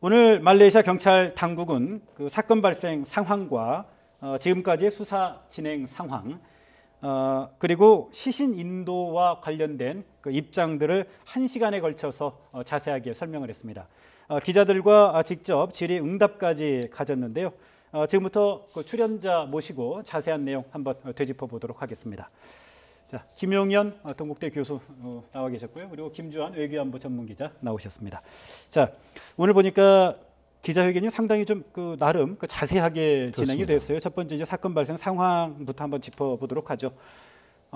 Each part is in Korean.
오늘 말레이시아 경찰 당국은 그 사건 발생 상황과 지금까지의 수사 진행 상황 그리고 시신 인도와 관련된 그 입장들을 1시간에 걸쳐서 자세하게 설명을 했습니다. 기자들과 직접 질의응답까지 가졌는데요. 지금부터 그 출연자 모시고 자세한 내용 한번 되짚어 보도록 하겠습니다. 자, 김용현 동국대 교수 나와 계셨고요. 그리고 김주환 외교안보 전문기자 나오셨습니다. 자, 오늘 보니까 기자회견이 상당히 좀 그 나름 그 자세하게 진행이 됐어요. 첫 번째 이제 사건 발생 상황부터 한번 짚어보도록 하죠.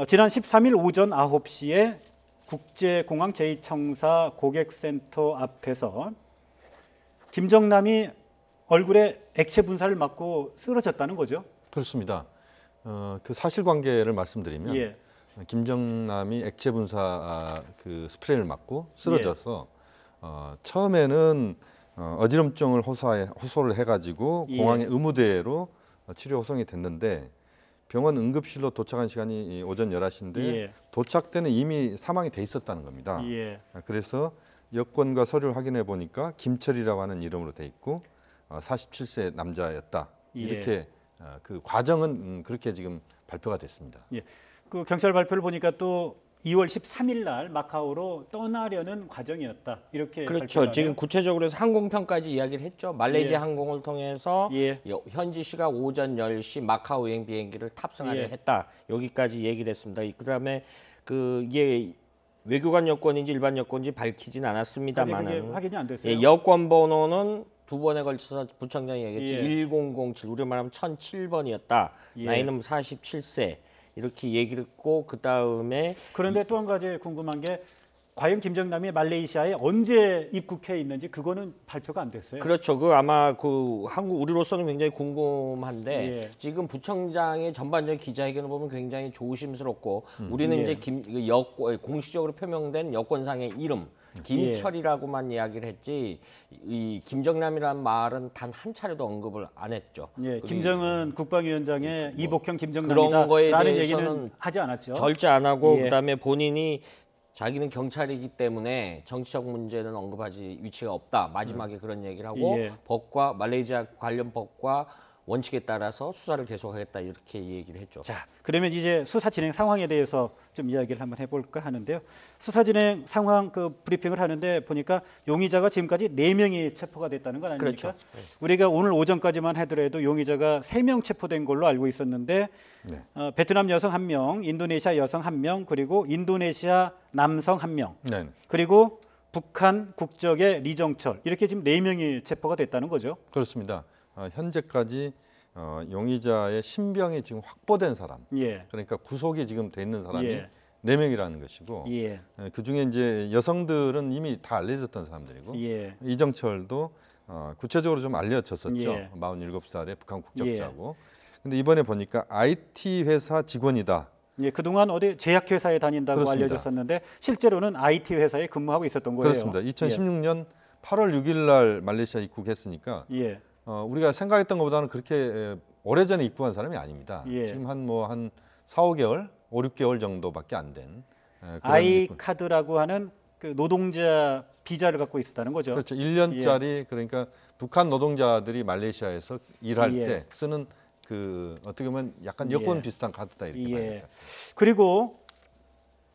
지난 13일 오전 9시에 국제공항 제2청사 고객센터 앞에서 김정남이 얼굴에 액체 분사를 맞고 쓰러졌다는 거죠. 그렇습니다. 그 사실관계를 말씀드리면 예. 김정남이 액체 분사 그 스프레이를 맞고 쓰러져서 처음에는 어지럼증을 호소를 해가지고 공항의 의무대로 치료 호송이 됐는데 병원 응급실로 도착한 시간이 오전 11시인데 도착 때는 이미 사망이 돼 있었다는 겁니다. 그래서 여권과 서류를 확인해 보니까 김철이라고 하는 이름으로 돼 있고 47세 남자였다. 이렇게 그 과정은 그렇게 지금 발표가 됐습니다. 그 경찰 발표를 보니까 또 2월 13일 날 마카오로 떠나려는 과정이었다. 이렇게 그렇죠. 지금 구체적으로 항공편까지 이야기를 했죠. 말레이시아 항공을 통해서 현지 시각 오전 10시 마카오 여행 비행기를 탑승하려 했다. 여기까지 얘기를 했습니다. 그다음에 이게 외교관 여권인지 일반 여권인지 밝히진 않았습니다만은 확인이 안 됐어요. 여권 번호는 두 번에 걸쳐서 부청장이 얘기했죠. 1007 우리 말하면 1007번이었다. 나이는 47세. 이렇게 얘기를 했고 그다음에 그런데 또 한 가지 궁금한 게 과연 김정남이 말레이시아에 언제 입국해 있는지 그거는 발표가 안 됐어요. 그렇죠. 그 아마 그 한국 우리로서는 굉장히 궁금한데 지금 부청장의 전반적인 기자회견을 보면 굉장히 조심스럽고 우리는 이제 공식적으로 표명된 여권상의 이름 김철이라고만 이야기를 했지 이 김정남이라는 말은 단 한 차례도 언급을 안 했죠. 김정은 국방위원장의 이복형 그런 김정남이다라는 거에 얘기는 대해서는 하지 않았죠. 절제 안 하고 그다음에 본인이 자기는 경찰이기 때문에 정치적 문제는 언급하지 위치가 없다. 마지막에 그런 얘기를 하고 법과 말레이시아 관련 법과 원칙에 따라서 수사를 계속하겠다 이렇게 얘기를 했죠. 자, 그러면 이제 수사 진행 상황에 대해서 좀 이야기를 한번 해볼까 하는데요. 수사 진행 상황 그 브리핑을 하는데 보니까 용의자가 지금까지 4명이 체포가 됐다는 건 아닙니까? 그렇죠. 우리가 오늘 오전까지만 하더라도 용의자가 3명 체포된 걸로 알고 있었는데 베트남 여성 1명, 인도네시아 여성 1명, 그리고 인도네시아 남성 1명, 그리고 북한 국적의 리정철 이렇게 지금 4명이 체포가 됐다는 거죠. 그렇습니다. 현재까지 용의자의 신병이 지금 확보된 사람, 그러니까 구속이 지금 돼 있는 사람이 4명이라는 것이고, 그 중에 이제 여성들은 이미 다 알려졌던 사람들이고, 이정철도 구체적으로 좀 알려졌었죠. 47살의 북한 국적자고. 근데 이번에 보니까 IT 회사 직원이다. 그동안 어디 제약회사에 다닌다고 그렇습니다. 알려졌었는데 실제로는 IT 회사에 근무하고 있었던 거예요. 그렇습니다. 2016년 8월 6일 날 말레이시아 입국했으니까 우리가 생각했던 것보다는 그렇게 오래전에 입국한 사람이 아닙니다. 지금 한 4, 5개월, 5, 6개월 정도밖에 안 된. 아이카드라고 하는 그 노동자 비자를 갖고 있었다는 거죠. 그렇죠. 1년짜리 그러니까 북한 노동자들이 말레이시아에서 일할 때 쓰는 그 어떻게 보면 약간 여권 비슷한 카드다 이렇게 말합니다. 그리고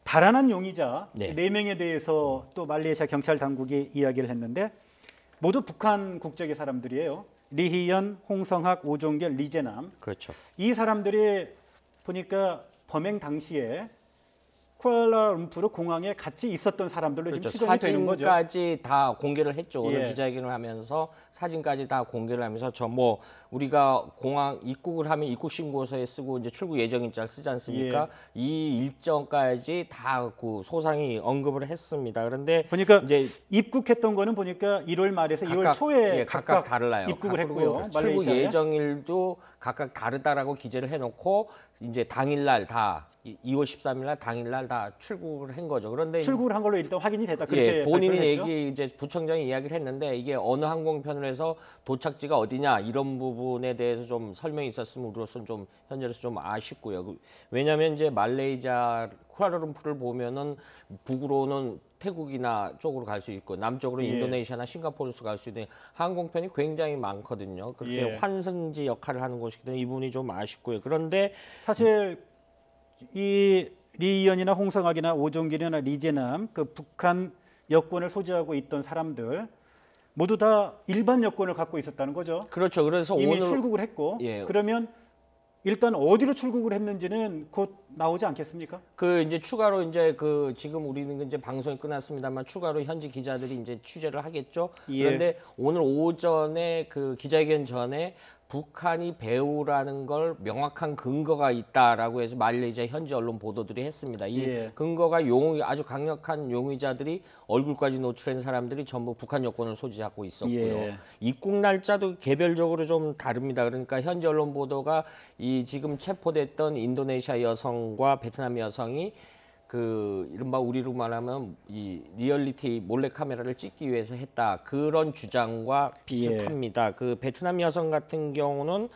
달아난 용의자 4명에 대해서 또 말레이시아 경찰 당국이 이야기를 했는데 모두 북한 국적의 사람들이에요. 리희연, 홍성학, 오종결, 리재남. 그렇죠. 이 사람들이 보니까 범행 당시에 쿠알라룸푸르 공항에 같이 있었던 사람들로 지금 추정이 되는 거죠. 사진까지 다 공개를 했죠. 오늘 기자회견을 하면서 사진까지 다 공개를 하면서 우리가 공항 입국을 하면 입국 신고서에 쓰고 이제 출국 예정일자를 쓰지 않습니까? 이 일정까지 다 그 소상히 언급을 했습니다. 그런데 보니까 이제 입국했던 거는 보니까 1월 말에서 2월 초에 각각 달라요. 입국을 했고요. 출국 예정일도 각각 다르다라고 기재를 해놓고 이제 당일날 다 2월 13일 날 당일 날 다 출국을 한 거죠. 그런데 출국을 한 걸로 일단 확인이 됐다. 그렇게 본인이 발표를 했죠? 이제 부청장이 이야기를 했는데 이게 어느 항공편을 해서 도착지가 어디냐 이런 부분에 대해서 좀 설명이 있었으면 우리로서는 좀 현재로서 좀 아쉽고요. 왜냐하면 이제 말레이시아 쿠알라룸푸르를 보면은 북으로는 태국이나 쪽으로 갈 수 있고 남쪽으로 인도네시아나 싱가포르로 갈 수 있는 항공편이 굉장히 많거든요. 그렇게 환승지 역할을 하는 곳이기 때문에 이 부분이 좀 아쉽고요. 그런데 사실 이 리이언이나 홍성학이나 오종길이나 리제남 그 북한 여권을 소지하고 있던 사람들 모두 다 일반 여권을 갖고 있었다는 거죠. 그렇죠. 그래서 이미 오늘 출국을 했고 예. 그러면 일단 어디로 출국을 했는지는 곧 나오지 않겠습니까? 그 이제 추가로 이제 그 지금 우리는 이제 방송이 끝났습니다만 추가로 현지 기자들이 이제 취재를 하겠죠. 예. 그런데 오늘 오전에 그 기자회견 전에 북한이 배후라는 걸 명확한 근거가 있다라고 해서 말레이시아 현지 언론 보도들이 했습니다. 이 예. 근거가 아주 강력한 용의자들이 얼굴까지 노출한 사람들이 전부 북한 여권을 소지하고 있었고요. 예. 입국 날짜도 개별적으로 좀 다릅니다. 그러니까 현지 언론 보도가 이 지금 체포됐던 인도네시아 여성과 베트남 여성이 그 이른바 우리로 말하면 이 리얼리티 몰래 카메라를 찍기 위해서 했다 그런 주장과 비슷합니다. 그 베트남 여성 같은 경우는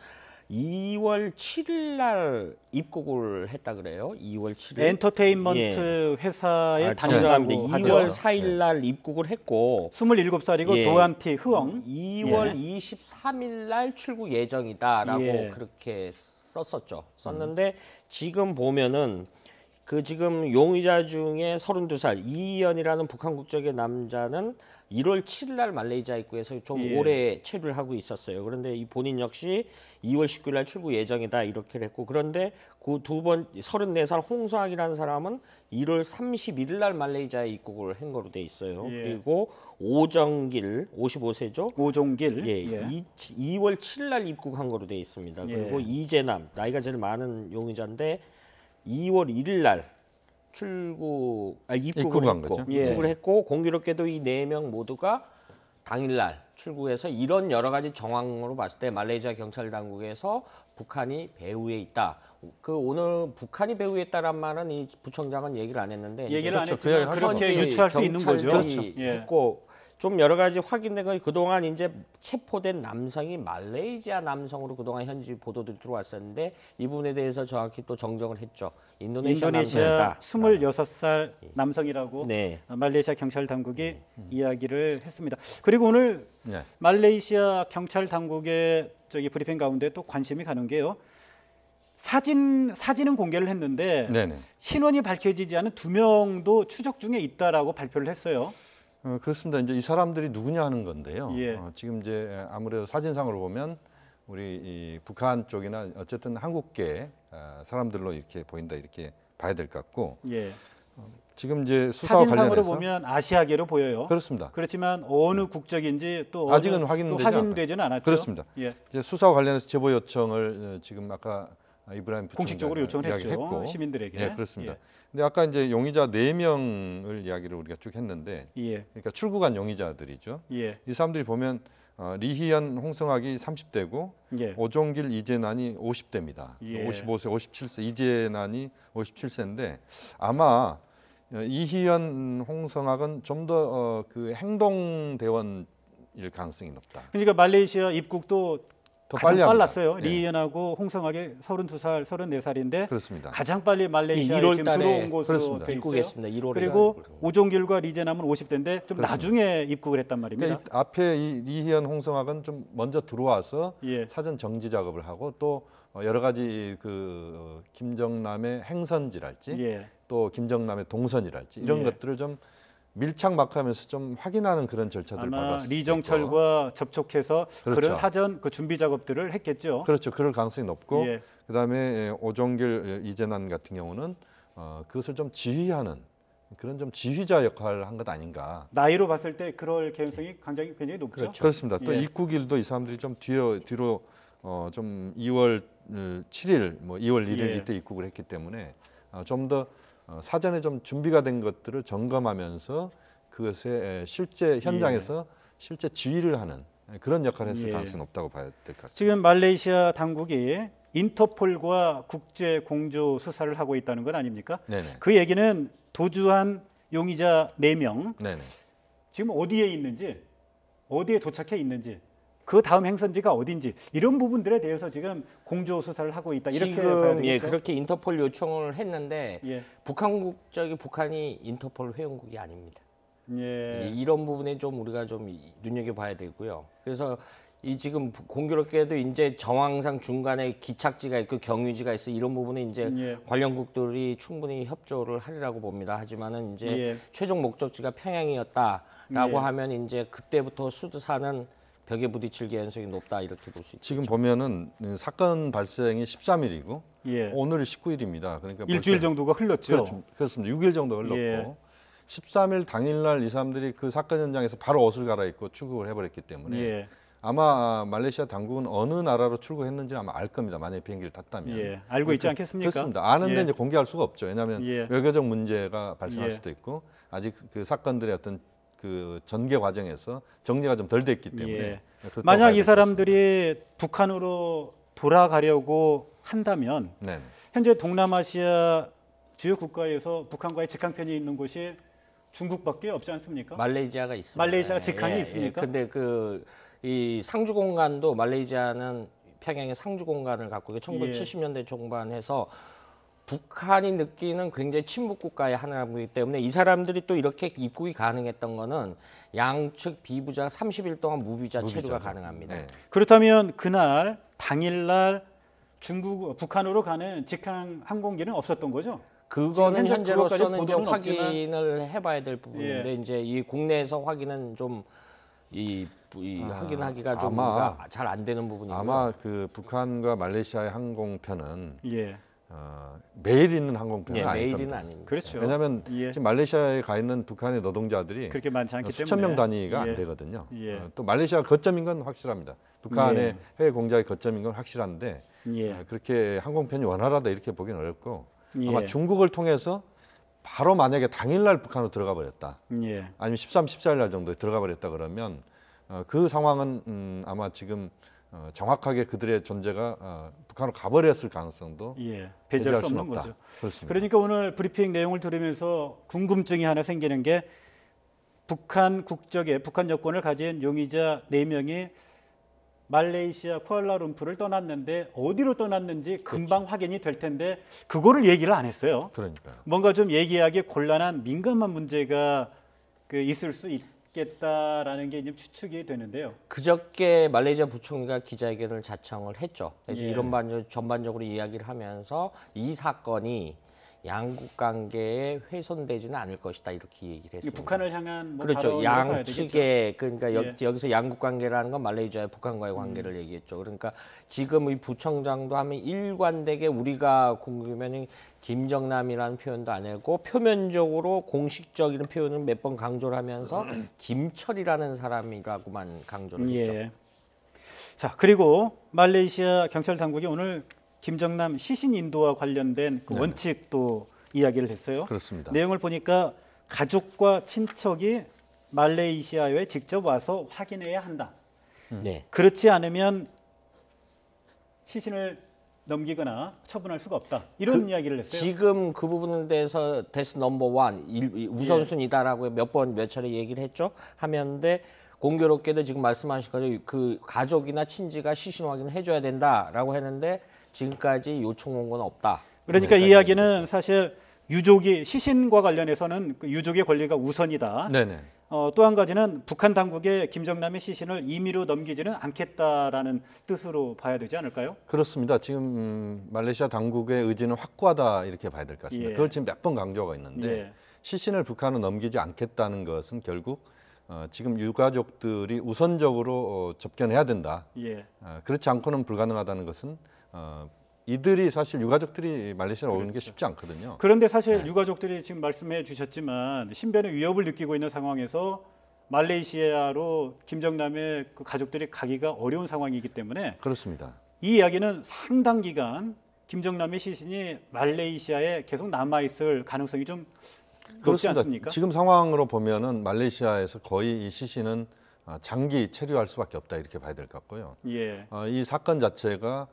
2월 7일 날 입국을 했다 그래요. 2월 7일. 엔터테인먼트 회사에 다닌다고 하죠. 2월 4일 날 입국을 했고 27살이고 도안티 흐엉 2월 23일 날 출국 예정이다라고 그렇게 썼는데 지금 보면은 그 지금 용의자 중에 32살 이희연이라는 북한 국적의 남자는 1월 7일 날 말레이시아 입국해서 좀 오래 체류를 하고 있었어요. 그런데 이 본인 역시 2월 19일 날 출국 예정이다 이렇게 했고 그런데 그 두 번 34살 홍성학이라는 사람은 1월 31일 날 말레이시아에 입국을 한 거로 돼 있어요. 그리고 오정길 55세죠. 오종길 2월 7일 날 입국한 거로 돼 있습니다. 그리고 이재남 나이가 제일 많은 용의자인데 2월 1일 날 입국을 했고 공교롭게도 이 4명 모두가 당일 날 출국해서 이런 여러 가지 정황으로 봤을 때 말레이시아 경찰 당국에서 북한이 배후에 있다. 그 오늘 북한이 배후에 있다란 말은 이 부청장은 얘기를 안 했는데 얘기를 안 했지만 그렇게 유추할 수 있는 거죠. 했고 좀 여러 가지 확인된 건 그동안 이제 체포된 남성이 말레이시아 남성으로 그동안 현지 보도들이 들어왔었는데 이 부분에 대해서 정확히 또 정정을 했죠. 인도네시아 남성이다. 26살 남성이라고 말레이시아 경찰 당국이 이야기를 했습니다. 그리고 오늘 말레이시아 경찰 당국의 저기 브리핑 가운데 또 관심이 가는 게요. 사진은 공개를 했는데 신원이 밝혀지지 않은 2명도 추적 중에 있다라고 발표를 했어요. 그렇습니다. 이제 이 사람들이 누구냐 하는 건데요. 지금 이제 아무래도 사진상으로 보면 우리 이 북한 쪽이나 어쨌든 한국계 사람들로 이렇게 보인다 이렇게 봐야 될 것 같고 지금 이제 수사와 사진상으로 관련해서 보면 아시아계로 보여요. 그렇습니다. 그렇지만 어느 국적인지 또 아직은 확인되지는 않았죠. 그렇습니다. 이제 수사와 관련해서 제보 요청을 지금 아까 이브라임 공식적으로 요청을 했죠. 시민들에게. 그렇습니다. 근데 아까 이제 용의자 4명을 이야기를 우리가 쭉 했는데, 그러니까 출국한 용의자들이죠. 이 사람들이 보면 리희연, 홍성학이 30대고 오종길, 이재난이 50대입니다. 55세, 57세, 이재난이 57세인데 아마 이희연, 홍성학은 좀 더 그 행동 대원일 가능성이 높다. 그러니까 말레이시아 입국도 더 가장 빨리 빨랐어요. 리이언하고 홍성학이 32살, 34살인데 그렇습니다. 가장 빨리 말레이시아에 지금 들어온 곳으로 돼 있어요. 그리고 오종길과 리제남은 50대인데 좀 나중에 입국을 했단 말입니다. 그러니까 앞에 이 리희연, 홍성학은 좀 먼저 들어와서 사전 정지 작업을 하고 또 여러 가지 그 김정남의 행선지랄지 또 김정남의 동선이랄지 이런 것들을 좀 밀착 마크하면서 좀 확인하는 그런 절차들을 밟았을 리정철과 접촉해서 그런 사전 그 준비 작업들을 했겠죠. 그렇죠. 그럴 가능성이 높고 그다음에 오종길, 이재난 같은 경우는 그것을 좀 지휘하는 그런 좀 지휘자 역할을 한 것 아닌가. 나이로 봤을 때 그럴 개연성이 굉장히 높죠. 그렇습니다. 또 입국일도 이 사람들이 좀 뒤로 좀 2월 7일, 뭐 2월 1일 이때 입국을 했기 때문에 좀 더 사전에 좀 준비가 된 것들을 점검하면서 그것에 실제 현장에서 실제 지휘를 하는 그런 역할을 했을 가능성이 높다고 봐야 될 것 같습니다. 지금 말레이시아 당국이 인터폴과 국제 공조 수사를 하고 있다는 건 아닙니까? 네네. 그 얘기는 도주한 용의자 4명 네네. 지금 어디에 있는지, 어디에 도착해 있는지, 그 다음 행선지가 어딘지 이런 부분들에 대해서 지금 공조 수사를 하고 있다. 이렇게 봐야 지금 되겠죠? 그렇게 인터폴 요청을 했는데 예. 북한 국적이 북한이 인터폴 회원국이 아닙니다. 예. 이런 부분에 좀 우리가 좀 눈여겨봐야 되고요. 그래서 이 지금 공교롭게도 이제 정황상 중간에 기착지가 있고 경유지가 있어 이런 부분에 이제 예. 관련국들이 충분히 협조를 하리라고 봅니다. 하지만은 이제 예. 최종 목적지가 평양이었다라고 예. 하면 이제 그때부터 수도사는 벽에 부딪힐 가능성이 높다 이렇게 볼 수 있죠. 지금 보면은 사건 발생이 13일이고 예. 오늘이 19일입니다. 그러니까 일주일 벌써- 정도가 흘렀죠. 그렇습니다. 6일 정도 흘렀고 예. 13일 당일날 이 사람들이 그 사건 현장에서 바로 옷을 갈아입고 출국을 해버렸기 때문에 예. 아마 말레이시아 당국은 어느 나라로 출국했는지는 아마 알 겁니다. 만약에 비행기를 탔다면. 예. 알고 있지 않겠습니까? 그렇습니다. 아는데 예. 이제 공개할 수가 없죠. 왜냐하면 예. 외교적 문제가 발생할 예. 수도 있고 아직 그 사건들의 어떤 그 전개 과정에서 정리가 좀 덜 됐기 때문에 예. 그렇다고 만약 봐야 이 될 사람들이 북한으로 돌아가려고 한다면 것 같습니다. 네. 현재 동남아시아 주요 국가에서 북한과의 직항편이 있는 곳이 중국밖에 없지 않습니까? 말레이시아가 있습니다. 말레이시아가 직항이 있습니까? 근데 이 상주 공간도 말레이시아는 평양에 상주 공간을 갖고 있고 1970년대 중반에서 북한이 느끼는 굉장히 친북 국가의 하나이기 때문에 이 사람들이 또 이렇게 입국이 가능했던 거는 양측 비부자 30일 동안 무비자 체류가 가능합니다. 네. 그렇다면 그날 당일날 북한으로 가는 직항 항공기는 없었던 거죠? 그거는 현재 현재로서는 이제 보도는 없지만- 확인을 해봐야 될 부분인데 이제 이 국내에서 확인은 좀 확인하기가 좀 아마- 잘 안 되는 부분이고요. 아마 그 북한과 말레이시아의 항공편은 예. 매일 있는 항공편은 아닐 매일은 겁니다. 아닙니다. 그렇죠. 왜냐하면 예. 지금 말레이시아에 가 있는 북한의 노동자들이 그렇게 많지 않기 수천 명 때문에. 단위가 예. 안 되거든요. 예. 또 말레이시아가 거점인 건 확실합니다. 북한의 예. 해외 공작의 거점인 건 확실한데 예. 그렇게 항공편이 원활하다 이렇게 보기는 어렵고 예. 아마 중국을 통해서 바로 만약에 당일날 북한으로 들어가 버렸다. 예. 아니면 13, 14일 날 정도에 들어가 버렸다 그러면 그 상황은 아마 지금 정확하게 그들의 존재가 북한으로 가버렸을 가능성도 예. 배제할 배제할 수 수는 없는 없다. 거죠. 그렇습니다. 그러니까 오늘 브리핑 내용을 들으면서 궁금증이 하나 생기는 게 북한 국적의 북한 여권을 가진 용의자 4명이 말레이시아 쿠알라룸푸르를 떠났는데 어디로 떠났는지 금방 확인이 될 텐데 그거를 얘기를 안 했어요. 그러니까요. 뭔가 좀 얘기하기 곤란한 민감한 문제가 있을 수 있겠다라는 게 이제 추측이 되는데요. 그저께 말레이시아 부총리가 기자회견을 자청을 했죠. 그래서 예. 이런 전반적으로 이야기를 하면서 이 사건이 양국 관계에 훼손되지는 않을 것이다 이렇게 얘기를 이게 했습니다. 북한을 향한 뭐 그렇죠. 발언이라고 봐야 양측의 그러니까 예. 여기서 양국 관계라는 건 말레이시아의 북한과의 관계를 얘기했죠. 그러니까 지금 이 부청장도 하면 일관되게 우리가 궁금하면 김정남이라는 표현도 안 하고 표면적으로 공식적인 표현을 몇 번 강조를 하면서 김철이라는 사람이라고만 강조를 했죠. 예. 자, 그리고 말레이시아 경찰 당국이 오늘 김정남 시신 인도와 관련된 그 네네. 원칙도 이야기를 했어요. 그렇습니다. 내용을 보니까 가족과 친척이 말레이시아에 직접 와서 확인해야 한다. 네. 그렇지 않으면 시신을 넘기거나 처분할 수가 없다. 이런 이야기를 했어요. 지금 그 부분에 대해서 데스 넘버 원 우선순위다라고 몇 차례 얘기를 했죠. 하면데 공교롭게도 지금 말씀하신 거죠. 그 가족이나 친지가 시신 확인을 해줘야 된다라고 했는데 지금까지 요청 온 건 없다. 그러니까 이 이야기는 사실 유족이 시신과 관련해서는 그 유족의 권리가 우선이다. 네네. 또 한 가지는 북한 당국에 김정남의 시신을 임의로 넘기지는 않겠다라는 뜻으로 봐야 되지 않을까요? 그렇습니다. 지금 말레이시아 당국의 의지는 확고하다 이렇게 봐야 될 것 같습니다. 예. 그걸 지금 몇 번 강조가 있는데 예. 시신을 북한은 넘기지 않겠다는 것은 결국 지금 유가족들이 우선적으로 접견해야 된다. 예. 그렇지 않고는 불가능하다는 것은 이들이 사실 유가족들이 말레이시아로 오는 게 쉽지 않거든요. 그런데 사실 유가족들이 지금 말씀해 주셨지만 신변의 위협을 느끼고 있는 상황에서 말레이시아로 김정남의 그 가족들이 가기가 어려운 상황이기 때문에 그렇습니다. 이 이야기는 상당 기간 김정남의 시신이 말레이시아에 계속 남아 있을 가능성이 좀 높지 그렇습니다. 않습니까? 지금 상황으로 보면은 말레이시아에서 거의 이 시신은 장기 체류할 수밖에 없다 이렇게 봐야 될 것 같고요. 예. 이 사건 자체가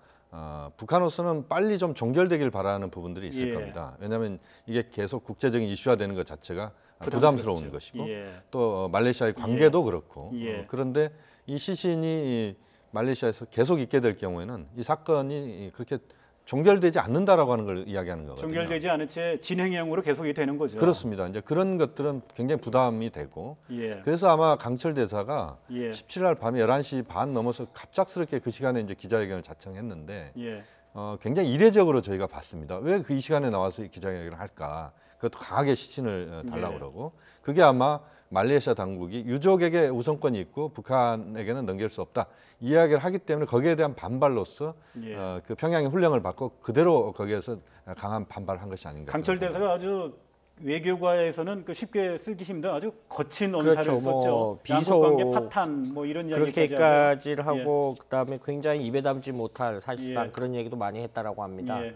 북한으로서는 빨리 좀 종결되길 바라는 부분들이 있을 예. 겁니다. 왜냐하면 이게 계속 국제적인 이슈화 되는 것 자체가 부담스럽죠. 부담스러운 것이고 예. 또 말레이시아의 관계도 그렇고 예. 그런데 이 시신이 말레이시아에서 계속 있게 될 경우에는 이 사건이 그렇게 종결되지 않는다라고 하는 걸 이야기하는 거거든요. 종결되지 않은 채 진행형으로 계속이 되는 거죠. 그렇습니다. 이제 그런 것들은 굉장히 부담이 되고 예. 그래서 아마 강철 대사가 예. 17일 날 밤에 11시 반 넘어서 갑작스럽게 그 시간에 이제 기자회견을 자청했는데 예. 굉장히 이례적으로 저희가 봤습니다. 왜 그 이 시간에 나와서 이 기자회견을 할까? 그것도 강하게 시신을 달라고 네. 그러고 그게 아마 말레이시아 당국이 유족에게 우선권이 있고 북한에게는 넘길 수 없다 이야기를 하기 때문에 거기에 대한 반발로서 예. 그 평양의 훈령을 받고 그대로 거기에서 강한 반발을 한 것이 아닌가. 강철 대사가 아주 외교과에서는 그 쉽게 쓰기 힘든 아주 거친 언사를 그렇죠. 썼죠. 뭐 양국 관계 파탄 뭐 이런 이야기까지 그렇게까지를 하고요. 하고 그다음에 굉장히 입에 담지 못할 사실상 예. 그런 얘기도 많이 했다라고 합니다. 예.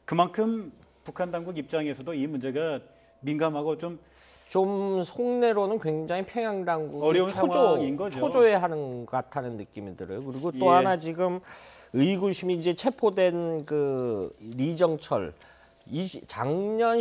그만큼 북한 당국 입장에서도 이 문제가 민감하고 좀 좀 속내로는 굉장히 평양 당국이 어려운 상황인 거죠. 초조해하는 것 같다는 느낌이 들어요. 그리고 또 예. 하나 지금 의구심이 이제 체포된 그 리정철 작년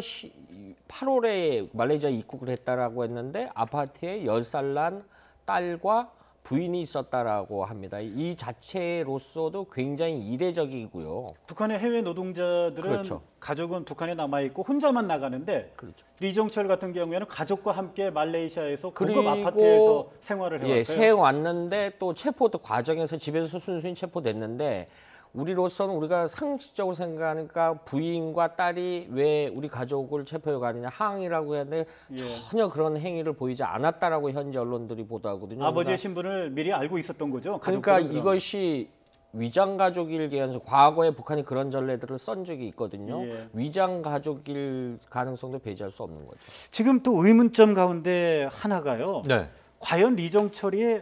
8월에 말레이시아 입국을 했다라고 했는데 아파트에 10살 난 딸과 부인이 있었다라고 합니다. 이 자체로서도 굉장히 이례적이고요. 북한의 해외 노동자들은 그렇죠. 가족은 북한에 남아 있고 혼자만 나가는데 그렇죠. 리정철 같은 경우에는 가족과 함께 말레이시아에서 고급 그리고 아파트에서 생활을 해왔어요. 예, 새 왔는데 또 체포 과정에서 집에서 순순히 체포됐는데 우리로서는 우리가 상식적으로 생각하니까 부인과 딸이 왜 우리 가족을 체포해 가느냐 항의라고 했는데 예. 전혀 그런 행위를 보이지 않았다라고 현지 언론들이 보도하거든요. 아버지의 신분을 미리 알고 있었던 거죠. 그러니까 가족들은 그럼. 이것이 위장 가족일 개연성 과거에 북한이 그런 전례들을 쓴 적이 있거든요. 예. 위장 가족일 가능성도 배제할 수 없는 거죠. 지금 또 의문점 가운데 하나가요. 네. 과연 리정철이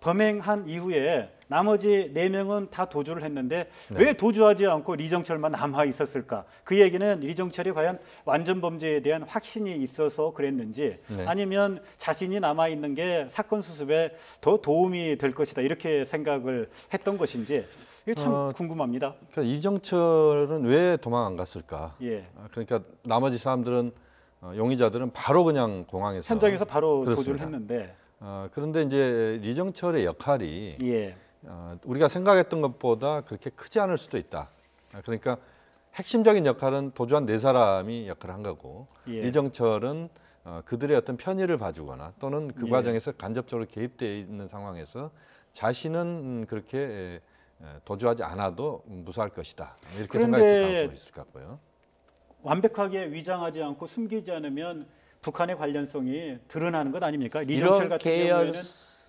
범행한 이후에 나머지 4명은 다 도주를 했는데 왜 도주하지 않고 리정철만 남아 있었을까? 그 얘기는 리정철이 과연 완전 범죄에 대한 확신이 있어서 그랬는지 네. 아니면 자신이 남아 있는 게 사건 수습에 더 도움이 될 것이다 이렇게 생각을 했던 것인지 이게 참 궁금합니다. 그러니까 이정철은 왜 도망 안 갔을까? 예. 그러니까 나머지 사람들은 용의자들은 바로 그냥 공항에서 현장에서 바로 그렇습니다. 도주를 했는데 그런데 이제 리정철의 역할이 예. 우리가 생각했던 것보다 그렇게 크지 않을 수도 있다. 그러니까 핵심적인 역할은 도주한 4사람이 역할을 한 거고 예. 리정철은 그들의 어떤 편의를 봐주거나 또는 그 예. 과정에서 간접적으로 개입되어 있는 상황에서 자신은 그렇게 도주하지 않아도 무사할 것이다. 이렇게 그런데 생각했을 가능성이 있을 것 같고요. 완벽하게 위장하지 않고 숨기지 않으면 북한의 관련성이 드러나는 것 아닙니까? 리정철 같은 경우에는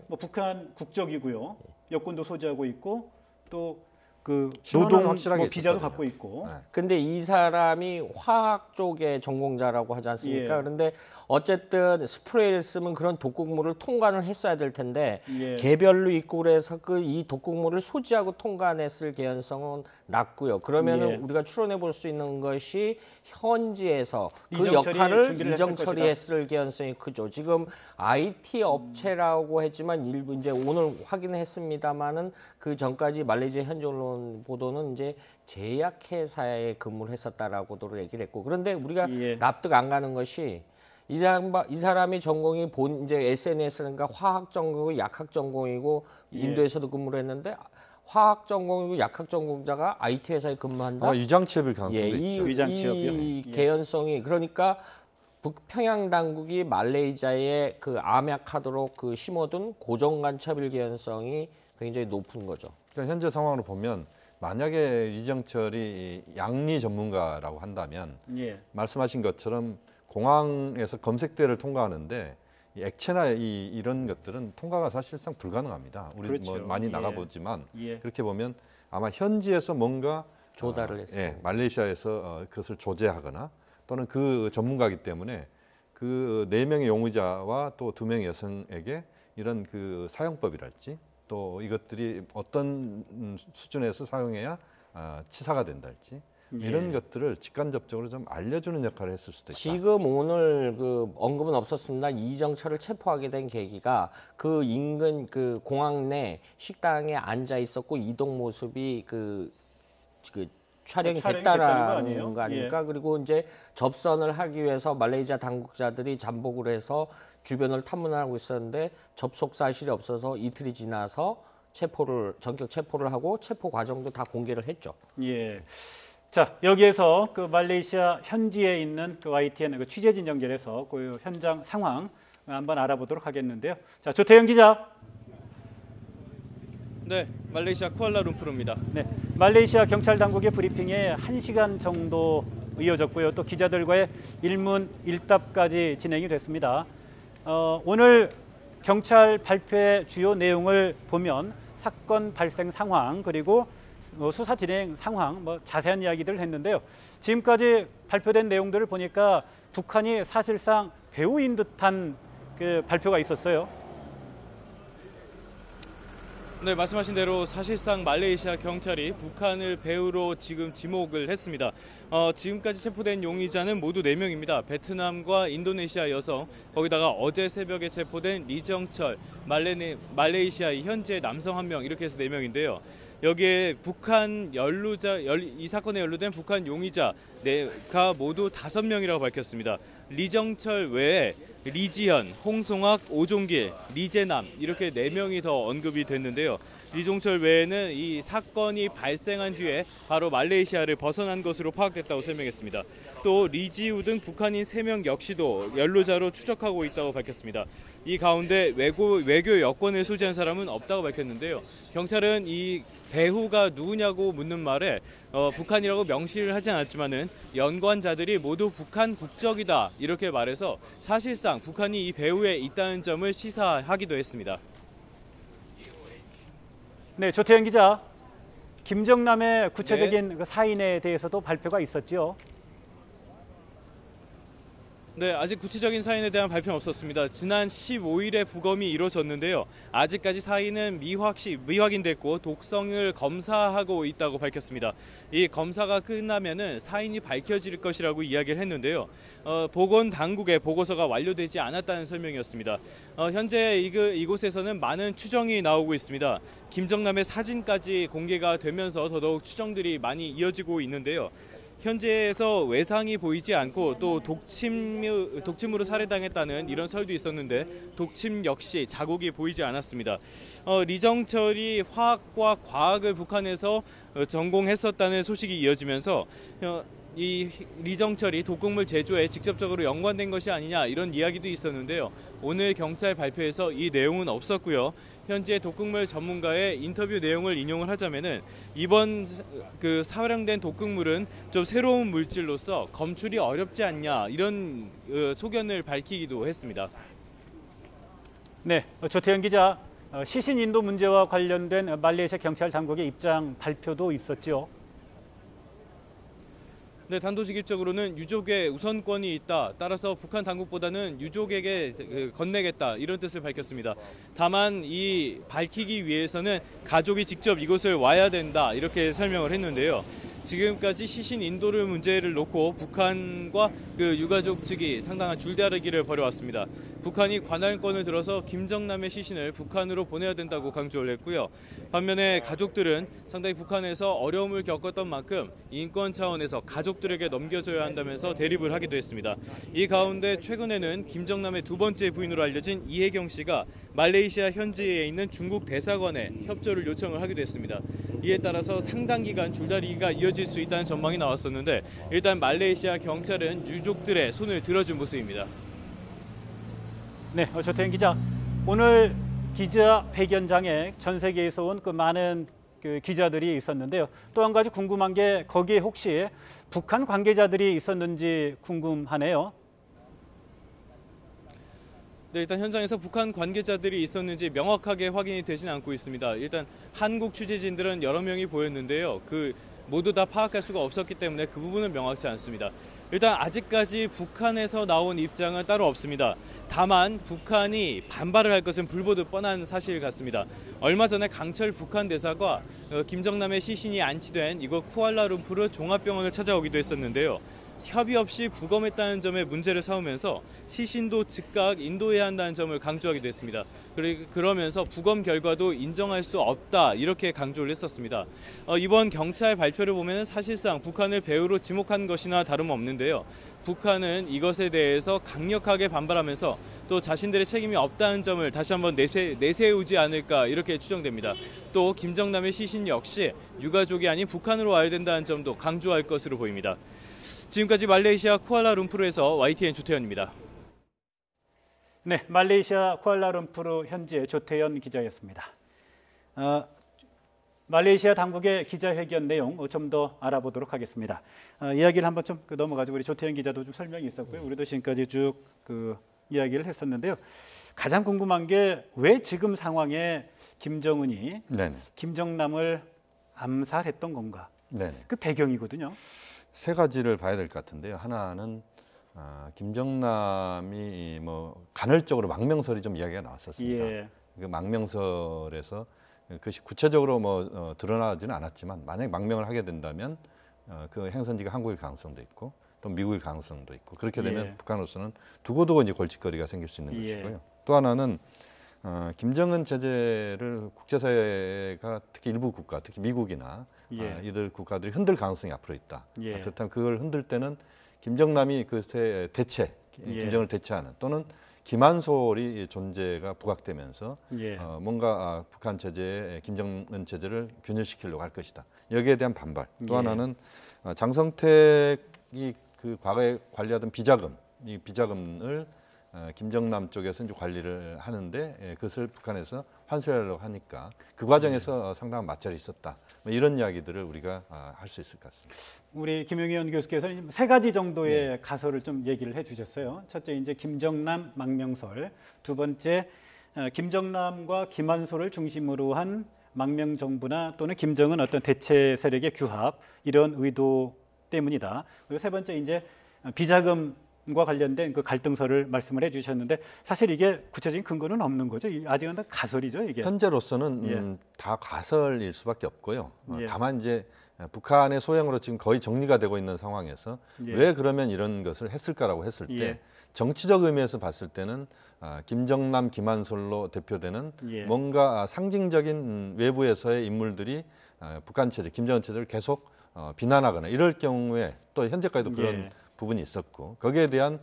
뭐 북한 국적이고요, 여권도 소지하고 있고 또 그 신원은 노동 확실하게 뭐 비자도 있었거든요. 갖고 있고. 네. 근데 이 사람이 화학 쪽의 전공자라고 하지 않습니까? 예. 그런데 어쨌든 스프레이를 쓰면 그런 독극물을 통과를 했어야 될 텐데 예. 개별로 있고 그래서 그 이 독극물을 소지하고 통과했을 개연성은 낮고요. 그러면은 예. 우리가 추론해 볼 수 있는 것이 현지에서 그 리정철이 역할을 준비를 했을 이정철이 것이다. 했을 개연성이 크죠. 지금 IT 업체라고 했지만 일부 이제 오늘 확인했습니다마는 그 전까지 말레이시아 현지 언론 보도는 이제 제약회사에 근무를 했었다라고도 얘기를 했고 그런데 우리가 예. 납득 안 가는 것이 이 사람의 전공이 이제 SNS인가 화학 전공이고 약학 전공이고 예. 인도에서도 근무를 했는데 화학 전공이고 약학 전공자가 IT 회사에 근무한다. 아마 유장치업일 가능성도 예, 있죠. 위장 취업이요. 이 예. 개연성이 그러니까 북평양 당국이 말레이시아에 그 암약하도록 그 심어둔 고정간첩일 개연성이 굉장히 높은 거죠. 그러니까 현재 상황으로 보면 만약에 이정철이 양리 전문가라고 한다면 예. 말씀하신 것처럼 공항에서 검색대를 통과하는데 이 액체나 이런 것들은 통과가 사실상 불가능합니다. 우리 그렇죠. 뭐 많이 예. 나가보지만 예. 그렇게 보면 아마 현지에서 뭔가 조달을 했을 예, 말레이시아에서 그것을 조제하거나 또는 그 전문가이기 때문에 그 4명의 용의자와 또 2명의 여성에게 이런 그 사용법이랄지 또 이것들이 어떤 수준에서 사용해야 치사가 된달지 이런 것들을 직간접적으로 좀 알려주는 역할을 했을 수도 있다. 지금 오늘 그 언급은 없었습니다. 이정철을 체포하게 된 계기가 그 인근 그 공항 내 식당에 앉아 있었고 이동 모습이 그 촬영이 됐다라는 거 아닙니까? 그리고 이제 접선을 하기 위해서 말레이시아 당국자들이 잠복을 해서 주변을 탐문하고 있었는데 접속 사실이 없어서 이틀이 지나서 전격 체포를 하고 체포 과정도 다 공개를 했죠. 예. 자, 여기에서 그 말레이시아 현지에 있는 그 YTN 그 취재진 연결해서 그 현장 상황 한번 알아보도록 하겠는데요. 자, 조태영 기자. 네, 말레이시아 쿠알라룸푸르입니다. 네, 말레이시아 경찰 당국의 브리핑에 1시간 정도 이어졌고요. 또 기자들과의 일문일답까지 진행이 됐습니다. 오늘 경찰 발표의 주요 내용을 보면 사건 발생 상황 그리고 수사 진행 상황 자세한 이야기들을 했는데요. 지금까지 발표된 내용들을 보니까 북한이 사실상 배후인 듯한 그 발표가 있었어요. 네, 말씀하신 대로 사실상 말레이시아 경찰이 북한을 배후로 지금 지목을 했습니다. 지금까지 체포된 용의자는 모두 4명입니다. 베트남과 인도네시아 여성, 거기다가 어제 새벽에 체포된 리정철, 말레이시아의 현재 남성 1명, 이렇게 해서 4명인데요. 여기에 북한 이 사건에 연루된 북한 용의자가 모두 5명이라고 밝혔습니다. 리정철 외에 리지현, 홍송학, 오종길, 리재남 이렇게 4명이 더 언급이 됐는데요. 리종철 외에는 이 사건이 발생한 뒤에 바로 말레이시아를 벗어난 것으로 파악됐다고 설명했습니다. 또 리지우 등 북한인 3명 역시도 연루자로 추적하고 있다고 밝혔습니다. 이 가운데 외교 여권을 소지한 사람은 없다고 밝혔는데요. 경찰은 이 배후가 누구냐고 묻는 말에 북한이라고 명시를 하지 않았지만은 연관자들이 모두 북한 국적이다 이렇게 말해서 사실상 북한이 이 배후에 있다는 점을 시사하기도 했습니다. 네, 조태영 기자. 김정남의 구체적인 그 사인에 대해서도 발표가 있었죠. 네, 아직 구체적인 사인에 대한 발표는 없었습니다. 지난 15일에 부검이 이루어졌는데요. 아직까지 사인은 미확인됐고 독성을 검사하고 있다고 밝혔습니다. 이 검사가 끝나면은 사인이 밝혀질 것이라고 이야기를 했는데요. 보건 당국의 보고서가 완료되지 않았다는 설명이었습니다. 현재 이곳에서는 많은 추정이 나오고 있습니다. 김정남의 사진까지 공개가 되면서 더더욱 추정들이 많이 이어지고 있는데요. 현재에서 외상이 보이지 않고 또 독침으로 살해당했다는 이런 설도 있었는데 독침 역시 자국이 보이지 않았습니다. 리정철이 화학과 과학을 북한에서 전공했었다는 소식이 이어지면서 이 리정철이 독극물 제조에 직접적으로 연관된 것이 아니냐 이런 이야기도 있었는데요. 오늘 경찰 발표에서 이 내용은 없었고요. 현재 독극물 전문가의 인터뷰 내용을 인용을 하자면은 이번 그 사령된 독극물은 좀 새로운 물질로서 검출이 어렵지 않냐 이런 소견을 밝히기도 했습니다. 네, 조태영 기자. 시신 인도 문제와 관련된 말레이시아 경찰 당국의 입장 발표도 있었죠. 네, 단도직입적으로는 유족의 우선권이 있다. 따라서 북한 당국보다는 유족에게 건네겠다. 이런 뜻을 밝혔습니다. 다만 이 밝히기 위해서는 가족이 직접 이곳을 와야 된다. 이렇게 설명을 했는데요. 지금까지 시신 인도를 문제를 놓고 북한과 그 유가족 측이 상당한 줄다리기를 벌여왔습니다. 북한이 관할권을 들어서 김정남의 시신을 북한으로 보내야 된다고 강조를 했고요. 반면에 가족들은 상당히 북한에서 어려움을 겪었던 만큼 인권 차원에서 가족들에게 넘겨줘야 한다면서 대립을 하기도 했습니다. 이 가운데 최근에는 김정남의 2번째 부인으로 알려진 이혜경 씨가 말레이시아 현지에 있는 중국 대사관에 협조를 요청을 하기도 했습니다. 이에 따라서 상당 기간 줄다리기가 이어질 수 있다는 전망이 나왔었는데 일단 말레이시아 경찰은 유족들의 손을 들어준 모습입니다. 네, 조태영 기자. 오늘 기자회견장에 전 세계에서 온 그 많은 그 기자들이 있었는데요. 또 한 가지 궁금한 게 거기에 혹시 북한 관계자들이 있었는지 궁금하네요. 네, 일단 현장에서 북한 관계자들이 있었는지 명확하게 확인이 되지는 않고 있습니다. 일단 한국 취재진들은 여러 명이 보였는데요. 모두 다 파악할 수가 없었기 때문에 그 부분은 명확치 않습니다. 일단 아직까지 북한에서 나온 입장은 따로 없습니다. 다만 북한이 반발을 할 것은 불보듯 뻔한 사실 같습니다. 얼마 전에 강철 북한 대사가 김정남의 시신이 안치된 이곳 쿠알라룸푸르 종합병원을 찾아오기도 했었는데요. 협의 없이 부검했다는 점에 문제를 삼으면서 시신도 즉각 인도해야 한다는 점을 강조하기도 했습니다. 그러면서 부검 결과도 인정할 수 없다 이렇게 강조를 했었습니다. 이번 경찰 발표를 보면 사실상 북한을 배후로 지목한 것이나 다름없는데요. 북한은 이것에 대해서 강력하게 반발하면서 또 자신들의 책임이 없다는 점을 다시 한번 내세우지 않을까 이렇게 추정됩니다. 또 김정남의 시신 역시 유가족이 아닌 북한으로 와야 된다는 점도 강조할 것으로 보입니다. 지금까지 말레이시아 쿠알라룸푸르에서 YTN 조태현입니다. 네, 말레이시아 쿠알라룸푸르 현지의 조태현 기자였습니다. 말레이시아 당국의 기자회견 내용 좀 더 알아보도록 하겠습니다. 이야기를 한번 좀 넘어가지고 우리 조태현 기자도 좀 설명이 있었고요. 우리도 지금까지 쭉 이야기를 했었는데요. 가장 궁금한 게 왜 지금 상황에 김정은이 네네. 김정남을 암살했던 건가? 네네. 그 배경이거든요. 세 가지를 봐야 될 것 같은데요. 하나는 김정남이 뭐 간헐적으로 망명설이 좀 이야기가 나왔었습니다. 예. 그 망명설에서 그것이 구체적으로 뭐 드러나지는 않았지만 만약 망명을 하게 된다면 그 행선지가 한국일 가능성도 있고 또 미국일 가능성도 있고 그렇게 되면 예. 북한으로서는 두고두고 이제 골칫거리가 생길 수 있는 예. 것이고요. 또 하나는 김정은 제재를 국제사회가 특히 일부 국가, 특히 미국이나 예. 이들 국가들이 흔들 가능성이 앞으로 있다. 예. 그렇다면 그걸 흔들 때는 김정남이 그것에 대체, 예. 김정을 대체하는 또는 김한솔이 존재가 부각되면서 예. 뭔가 북한 제재에 김정은 제재를 균열시키려고 할 것이다. 여기에 대한 반발. 또 예. 하나는 장성택이 그 과거에 관리하던 비자금, 이 비자금을 김정남 쪽에서 이제 관리를 하는데 그것을 북한에서 환수하려고 하니까 그 과정에서 상당한 마찰이 있었다. 뭐 이런 이야기들을 우리가 할 수 있을 것 같습니다. 우리 김용현 교수께서는 세 가지 정도의 가설을 좀 얘기를 해주셨어요. 첫째 이제 김정남 망명설, 두 번째 김정남과 김한솔을 중심으로 한 망명 정부나 또는 김정은 어떤 대체 세력의 규합 이런 의도 때문이다. 그리고 세 번째 이제 비자금과 관련된 그 갈등설을 말씀을 해주셨는데 사실 이게 구체적인 근거는 없는 거죠. 아직은 다 가설이죠, 이게. 현재로서는 다 가설일 수밖에 없고요. 예. 다만 이제 북한의 소행으로 지금 거의 정리가 되고 있는 상황에서 예. 왜 그러면 이런 것을 했을까라고 했을 때 예. 정치적 의미에서 봤을 때는 김정남, 김한솔로 대표되는 예. 뭔가 상징적인 외부에서의 인물들이 북한 체제, 김정은 체제를 계속 비난하거나 이럴 경우에 또 현재까지도 그런 예. 부분이 있었고 거기에 대한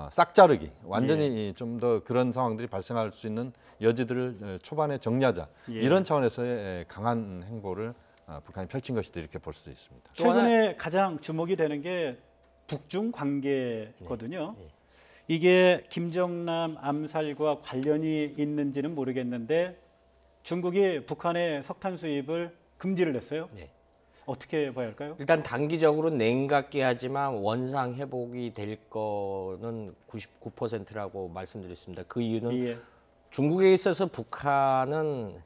싹 자르기 완전히 좀 더 그런 상황들이 발생할 수 있는 여지들을 초반에 정리하자 예. 이런 차원에서의 강한 행보를 북한이 펼친 것이다 이렇게 볼 수도 있습니다. 최근에 가장 주목이 되는 게 북중 관계거든요. 네. 이게 김정남 암살과 관련이 있는지는 모르겠는데 중국이 북한의 석탄 수입을 금지를 했어요. 네. 어떻게 봐야 할까요? 일단 단기적으로 냉각기 하지만 원상 회복이 될 거는 99%라고 말씀드렸습니다. 그 이유는 예. 중국에 있어서 북한은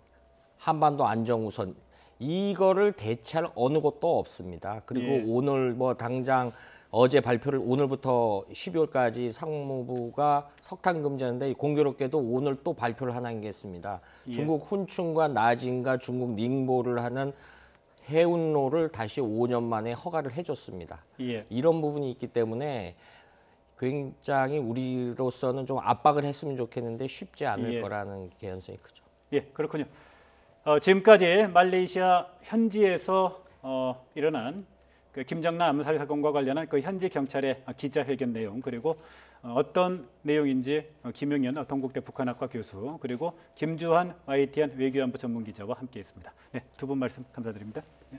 한반도 안정 우선 이거를 대체할 어느 곳도 없습니다. 그리고 예. 오늘 뭐 당장 어제 발표를 오늘부터 12월까지 상무부가 석탄 금지하는데 공교롭게도 오늘 또 발표를 하나 했습니다. 예. 중국 훈춘과 나진과 중국 닝보를 하는 해운로를 다시 5년 만에 허가를 해줬습니다. 예. 이런 부분이 있기 때문에 굉장히 우리로서는 좀 압박을 했으면 좋겠는데 쉽지 않을 예. 거라는 개연성이 크죠. 예, 그렇군요. 지금까지 말레이시아 현지에서 일어난 그 김정남 암살 사건과 관련한 그 현지 경찰의 기자회견 내용 그리고 어떤 내용인지 김용현 동국대 북한학과 교수 그리고 김주한 YTN 외교안보 전문기자와 함께했습니다. 네, 두 분 말씀 감사드립니다. 네.